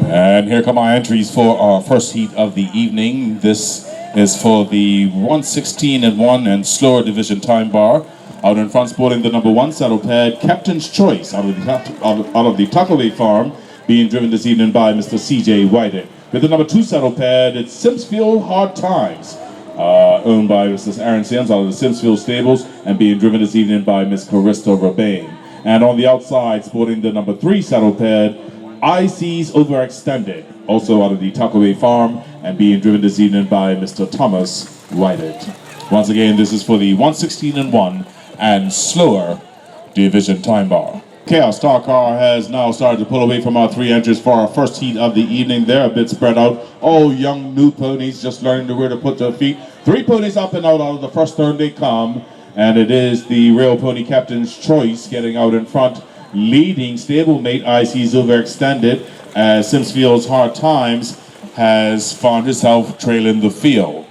And here come our entries for our first heat of the evening. This is for the 116 and 1 and slower division time bar. Out in front, sporting the number 1 saddle pad, Captain's Choice, out of the Tuckaway Farm, being driven this evening by Mr. C.J. Whited. With the number 2 saddle pad, it's Simsfield Hard Times, owned by Mrs. Aaron Sims out of the Simsfield Stables, and being driven this evening by Miss Carista Rabane. And on the outside, sporting the number 3 saddle pad, IC's Overextended, also out of the Tuckaway Farm, and being driven this evening by Mr. Thomas Whited. Once again, this is for the 116 and 1 and slower division time bar. Okay, our star car has now started to pull away from our 3 entries for our first heat of the evening. They're a bit spread out. All young new ponies just learning where to put their feet. 3 ponies up and out of the first turn they come. And it is the Real Pony Captain's Choice getting out in front, leading stablemate IC's Overextended, as Simsfield's Hard Times has found himself trailing the field.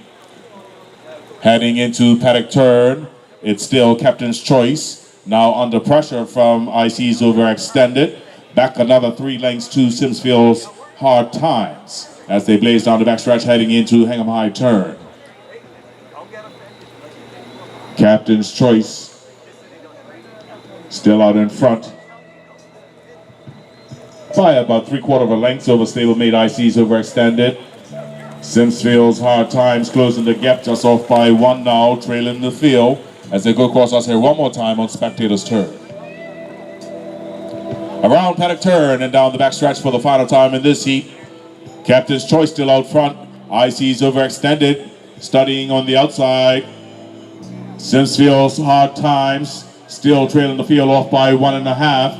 Heading into paddock turn, it's still Captain's Choice, now under pressure from IC's Overextended. Back another 3 lengths to Simsfield's Hard Times as they blaze down the backstretch heading into Hang 'em High turn. Captain's Choice still out in front by about 3/4 of a length over stablemate IC's Overextended. Simsfield's Hard Times closing the gap just off by 1 now, trailing the field as they go across us here one more time on Spectator's turn. Around paddock turn and down the backstretch for the final time in this heat. Captain's Choice still out front. IC's Overextended studying on the outside. Simsfield's Hard Times still trailing the field off by 1.5,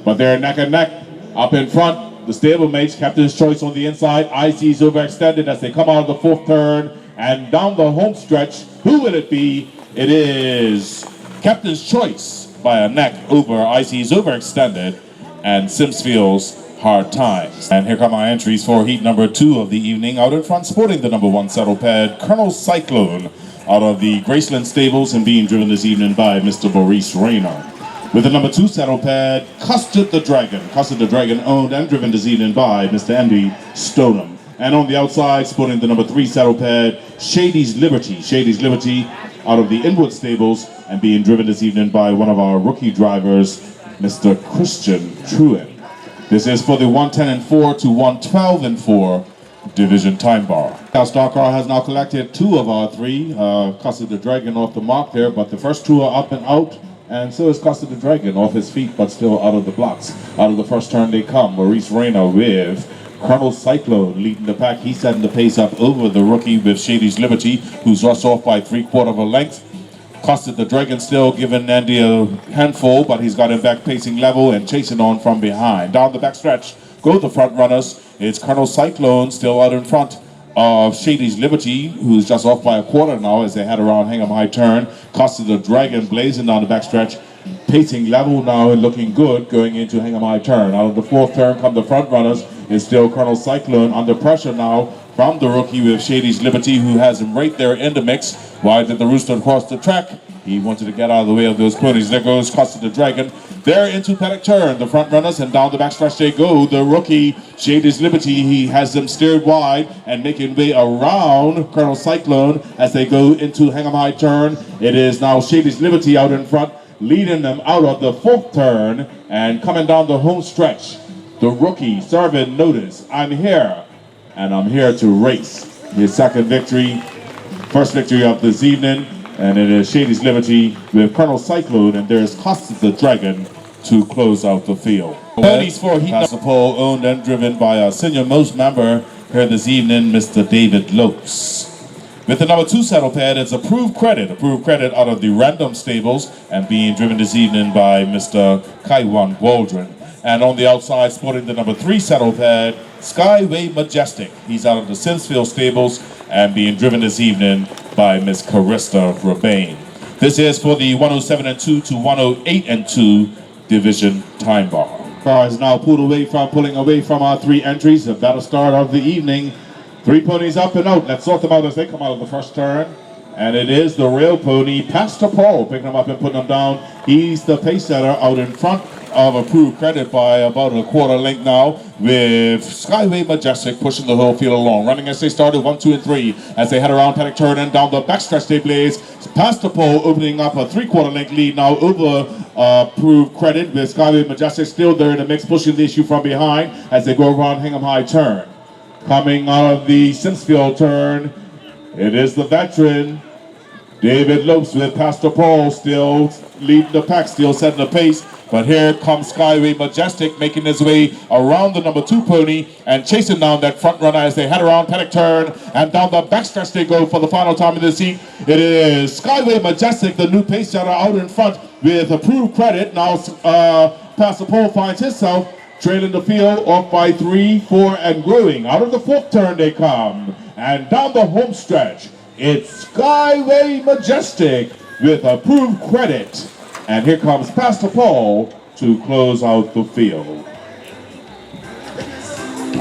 but they're neck and neck. Up in front, the stablemates, Captain's Choice on the inside, IC's Overextended as they come out of the 4th turn and down the home stretch. Who will it be? It is Captain's Choice by a neck over IC's Overextended and Simsfield's Hard Times. And here come our entries for heat number 2 of the evening. Out in front, sporting the number 1 saddle pad, Colonel Cyclone, out of the Graceland Stables and being driven this evening by Mr. Maurice Rayner. With the number 2 saddle pad, Custard the Dragon. Custard the Dragon owned and driven this evening by Mr. Andy Stoneham. And on the outside, sporting the number 3 saddle pad, Shady's Liberty. Shady's Liberty out of the Inwood Stables and being driven this evening by one of our rookie drivers, Mr. Christian Truitt. This is for the 110 and 4 to 112 and 4 division time bar. Our star car has now collected 2 of our 3. Custard the Dragon off the mark there, but the first 2 are up and out. And so is Custard the Dragon off his feet, but still out of the blocks. Out of the first turn they come. Maurice Rayner with Colonel Cyclone leading the pack. He's setting the pace up over the rookie with Shady's Liberty, who's rushed off by 3/4 of a length. Custard the Dragon still giving Andy a handful, but he's got him back pacing level and chasing on from behind. Down the backstretch go the front runners. It's Colonel Cyclone still out in front of Shady's Liberty, who's just off by 1/4 now as they head around Hang 'em High turn. Custard the Dragon blazing down the backstretch, pacing level now and looking good going into Hang 'em High turn. Out of the 4th turn come the front runners. It's still Colonel Cyclone under pressure now from the rookie with Shady's Liberty, who has him right there in the mix. Wide did the rooster across the track. He wanted to get out of the way of those ponies. There goes Custard the Dragon. They're into paddock turn, the front runners, and down the backstretch they go. The rookie, Shady's Liberty, he has them steered wide and making way around Colonel Cyclone as they go into Hang 'em High turn. It is now Shady's Liberty out in front, leading them out of the 4th turn and coming down the home stretch. The rookie serving notice, I'm here, and I'm here to race. His second victory, first victory of this evening. And it is Shady's Liberty with Colonel Cyclone, and there's Custard the Dragon to close out the field. Ponies for heat number pole owned and driven by our senior most member here this evening, Mr. David Lopes. With the number 2 saddle pad, it's approved credit out of the Random Stables and being driven this evening by Mr. Kaiwan Waldron. And on the outside, sporting the number 3 saddle pad, Skyway Majestic. He's out of the Simsfield Stables and being driven this evening by Miss Carista Rabane. This is for the 107 and 2 to 108 and 2 division time bar. Car is now pulling away from our 3 entries. A better start of the evening. 3 ponies up and out. Let's sort them out as they come out of the first turn. And it is the Real Pony, Pastor Paul, picking them up and putting them down. He's the pace setter out in front. of approved credit by about a quarter length now, with Skyway Majestic pushing the whole field along. Running as they started 1, 2, and 3 as they head around paddock turn and down the backstretch they blaze. Past the pole, opening up a 3/4 length lead now over approved credit, with Skyway Majestic still there in the mix, pushing the issue from behind as they go around Hingham High turn. Coming out of the Simsfield turn, it is the veteran David Lopes with Pastor Paul still leading the pack, still setting the pace. But here comes Skyway Majestic making his way around the number 2 pony and chasing down that front runner as they head around paddock turn and down the backstretch they go for the final time in the heat. It is Skyway Majestic, the new pace setter, out in front with approved credit. Now Pastor Paul finds himself trailing the field off by 3, 4, and growing. Out of the 4th turn they come and down the home stretch. It's Skyway Majestic with approved credit. And here comes Pastor Paul to close out the field.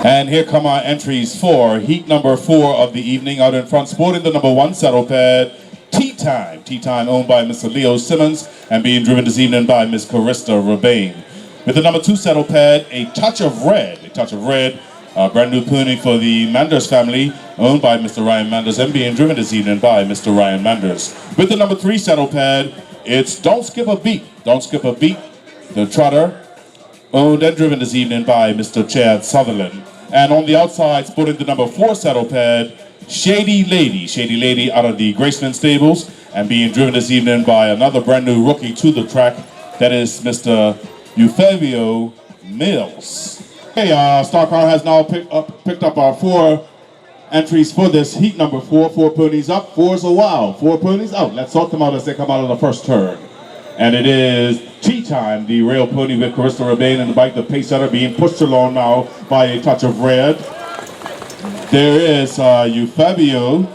And here come our entries for heat number 4 of the evening. Out in front, sporting the number 1 saddle pad, Tea Time. Tea Time owned by Mr. Leo Simmons and being driven this evening by Miss Carista Rebane. With the number 2 saddle pad, A Touch of Red. A Touch of Red. A brand new pony for the Manders family, owned by Mr. Ryan Manders and being driven this evening by Mr. Ryan Manders. With the number 3 saddle pad, it's Don't Skip a Beat. Don't Skip a Beat, the trotter, owned and driven this evening by Mr. Chad Sutherland. And on the outside, sporting the number 4 saddle pad, Shady Lady. Shady Lady out of the Graceland stables and being driven this evening by another brand new rookie to the track. That is Mr. Eufebio Mills. Okay, Star Car has now picked up our 4 entries for this heat number 4. 4 ponies up, 4's a wow. 4 ponies out. Let's sort them out as they come out of the first turn. And it is Tea Time, the rail pony with Carista Rebane and the bike, the pace setter, being pushed along now by A Touch of Red. There is Eufebio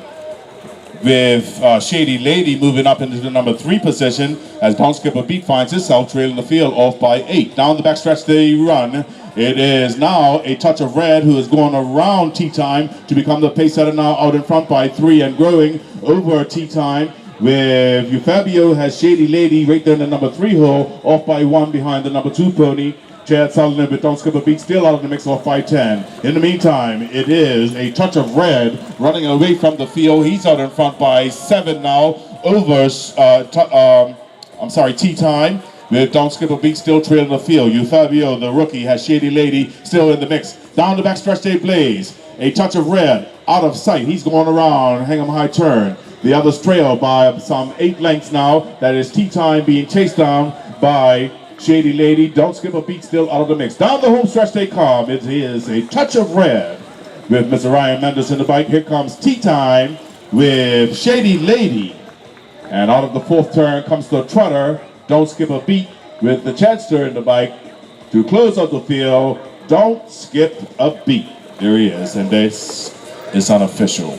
with Shady Lady moving up into the number 3 position as Don't Skip a Beat finds himself trailing the field off by 8. Down the backstretch they run. It is now A Touch of Red who is going around Tea Time to become the pace setter, now out in front by 3 and growing over Tea Time, with Eufebio has Shady Lady right there in the number 3 hole, off by 1 behind the number 2 pony. Chad Sutherland with Don't Skip a Beat still out of the mix, off by 10. In the meantime, it is A Touch of Red running away from the field. He's out in front by 7 now over Tea Time, with Don't Skip a Beat still trailing the field. Eufebio, the rookie, has Shady Lady still in the mix. Down the backstretch they blaze. A Touch of Red out of sight. He's going around Hingham High turn. The others trail by some 8 lengths now. That is Tea Time being chased down by Shady Lady. Don't Skip a Beat still out of the mix. Down the home stretch they come. It is A Touch of Red with Mr. Ryan Mendes in the bike. Here comes Tea Time with Shady Lady. And out of the 4th turn comes the trotter, Don't Skip a Beat, with the Chadster in the bike to close out the field. Don't Skip a Beat. There he is, and this is unofficial.